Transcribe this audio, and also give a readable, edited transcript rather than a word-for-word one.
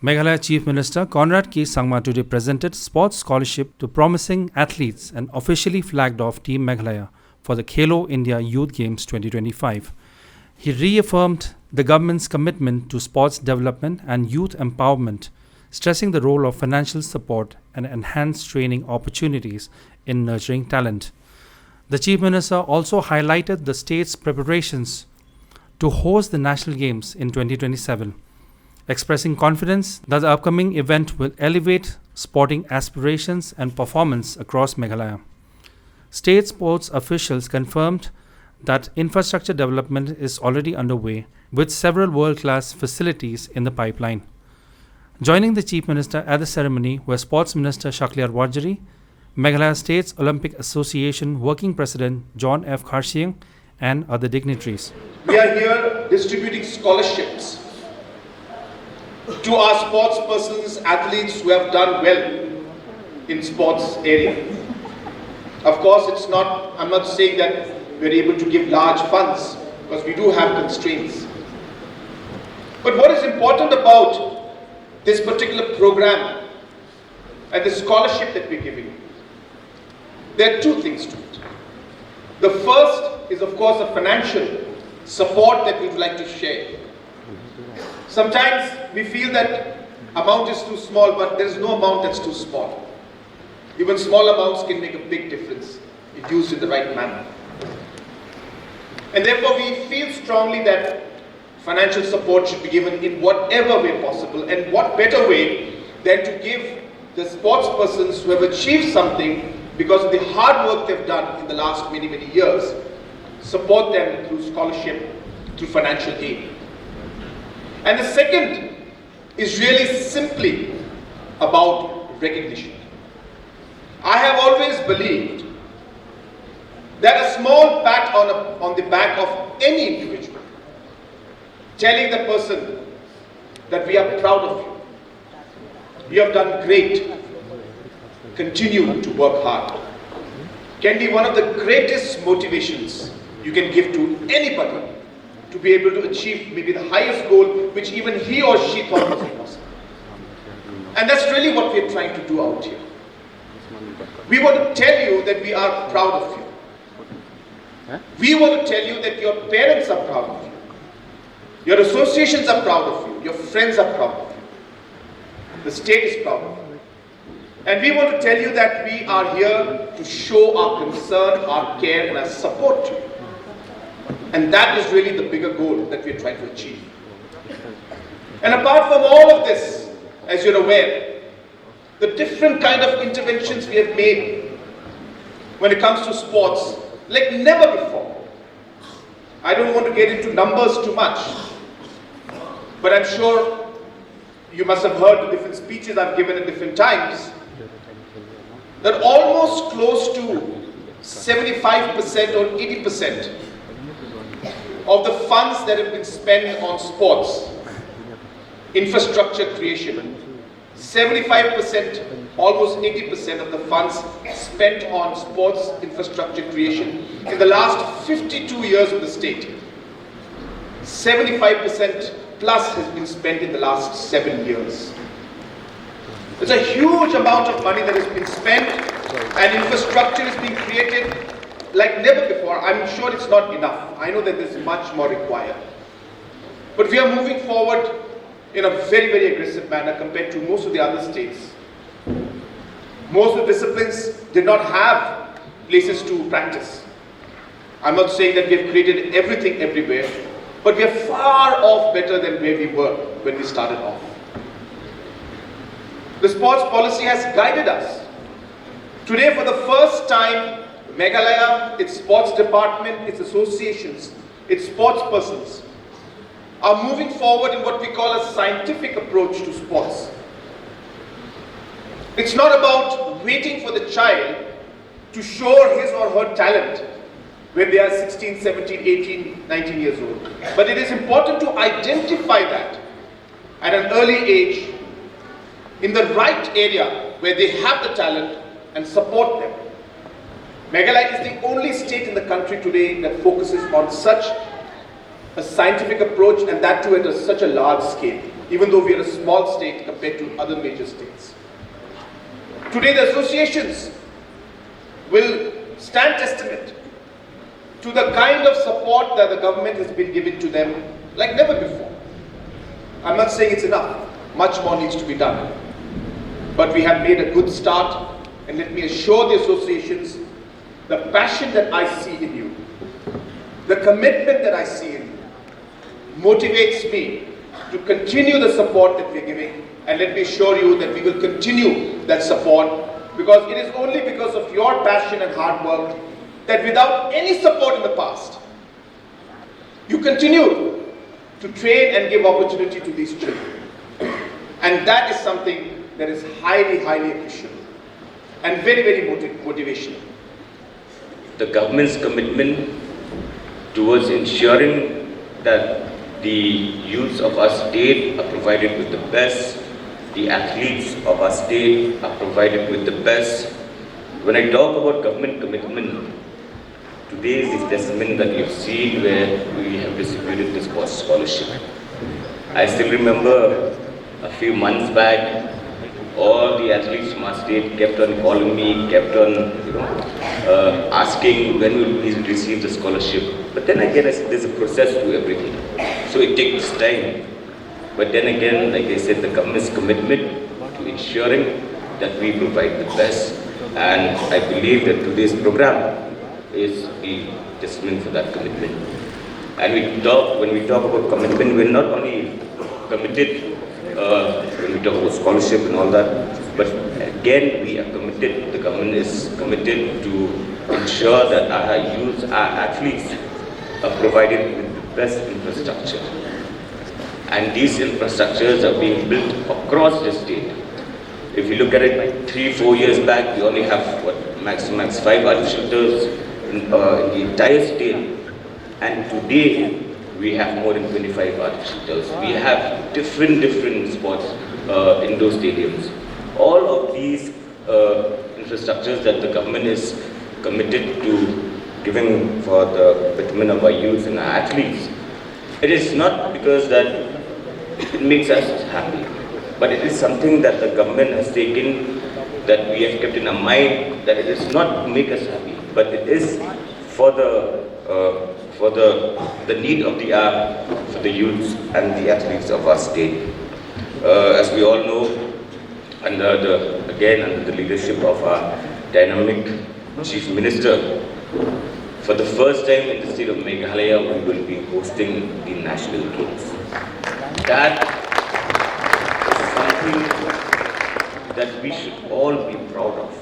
Meghalaya Chief Minister Conrad K. Sangma today presented sports scholarship to promising athletes and officially flagged off Team Meghalaya for the Khelo India Youth Games 2025. He reaffirmed the government's commitment to sports development and youth empowerment, stressing the role of financial support and enhanced training opportunities in nurturing talent. The Chief Minister also highlighted the state's preparations to host the National Games in 2027, expressing confidence that the upcoming event will elevate sporting aspirations and performance across Meghalaya. State sports officials confirmed that infrastructure development is already underway, with several world-class facilities in the pipeline. Joining the Chief Minister at the ceremony were Sports Minister Shakliar Warjari, Meghalaya States Olympic Association Working President John F. Kharshiang, and other dignitaries. We are here distributing scholarships to our sports persons, athletes who have done well in sports area. Of course, I'm not saying that we're able to give large funds, because we do have constraints. But what is important about this particular program and the scholarship that we're giving, there are two things to it. The first is, of course, a financial support that we would like to share. Sometimes we feel that amount is too small, but there is no amount that's too small. Even small amounts can make a big difference if used in the right manner. And therefore we feel strongly that financial support should be given in whatever way possible, and what better way than to give the sports persons who have achieved something because of the hard work they've done in the last many years, support them through scholarship, through financial aid. And the second is really simply about recognition. I have always believed that a small pat on the back of any individual, telling the person that we are proud of you, you have done great, continue to work hard, can be one of the greatest motivations you can give to anybody to be able to achieve maybe the highest goal which even he or she thought was impossible. And that's really what we're trying to do out here. We want to tell you that we are proud of you. We want to tell you that your parents are proud of you. Your associations are proud of you. Your friends are proud of you. The state is proud of you. And we want to tell you that we are here to show our concern, our care, and our support to you. And that is really the bigger goal that we're trying to achieve. And apart from all of this, as you're aware, the different kind of interventions we have made when it comes to sports, like never before. I don't want to get into numbers too much, but I'm sure you must have heard the different speeches I've given at different times, that almost close to 75% or 80% of the funds that have been spent on sports, infrastructure creation, 75%, almost 80% of the funds spent on sports infrastructure creation in the last 52 years of the state. 75% plus has been spent in the last 7 years. It's a huge amount of money that has been spent, and infrastructure is being created like never before. I'm sure it's not enough. I know that there's much more required. But we are moving forward in a very aggressive manner compared to most of the other states. Most of the disciplines did not have places to practice. I'm not saying that we have created everything everywhere, but we are far off better than where we were when we started off. The sports policy has guided us. Today, for the first time, Meghalaya, its sports department, its associations, its sports persons are moving forward in what we call a scientific approach to sports. It's not about waiting for the child to show his or her talent when they are 16, 17, 18, 19 years old. But it is important to identify that at an early age in the right area where they have the talent and support them. Meghalaya is the only state in the country today that focuses on such a scientific approach, and that too at such a large scale. even though we are a small state compared to other major states. Today the associations will stand testament to the kind of support that the government has been giving to them like never before. I'm not saying it's enough, much more needs to be done. But we have made a good start, and let me assure the associations, the passion that I see in you, the commitment that I see in you, motivates me to continue the support that we're giving, and let me assure you that we will continue that support, because it is only because of your passion and hard work that without any support in the past, you continue to train and give opportunity to these children. And that is something that is highly, highly appreciable and very, very motivational. The government's commitment towards ensuring that the youths of our state are provided with the best, the athletes of our state are provided with the best. When I talk about government commitment, today is the testament that you've seen where we have distributed the sports scholarship. I still remember a few months back, all the athletes from our state kept on calling me, kept on asking when will we receive the scholarship. But then again, there's a process to everything. So it takes time. But then again, like I said, the government's commitment to ensuring that we provide the best. And I believe that today's program is a testament for that commitment. And when we talk about commitment, we're not only committed when we talk about scholarship and all that, but again, we are committed, the government is committed to ensure that our youth, our athletes are provided with the best infrastructure. And these infrastructures are being built across the state. If you look at it 3-4 years back, we only have max 5 art shelters in the entire state. And today, we have more than 25 art shelters. We have different sports indoor stadiums. All of these infrastructures that the government is committed to giving for the betterment of our youth and our athletes, it is not because that it makes us happy, but it is something that the government has taken, that we have kept in our mind, that it is not to make us happy, but it is for the need of the hour for the youths and the athletes of our state. As we all know, under the leadership of our dynamic Chief Minister, for the first time in the state of Meghalaya, we will be hosting the National Games. That is something that we should all be proud of.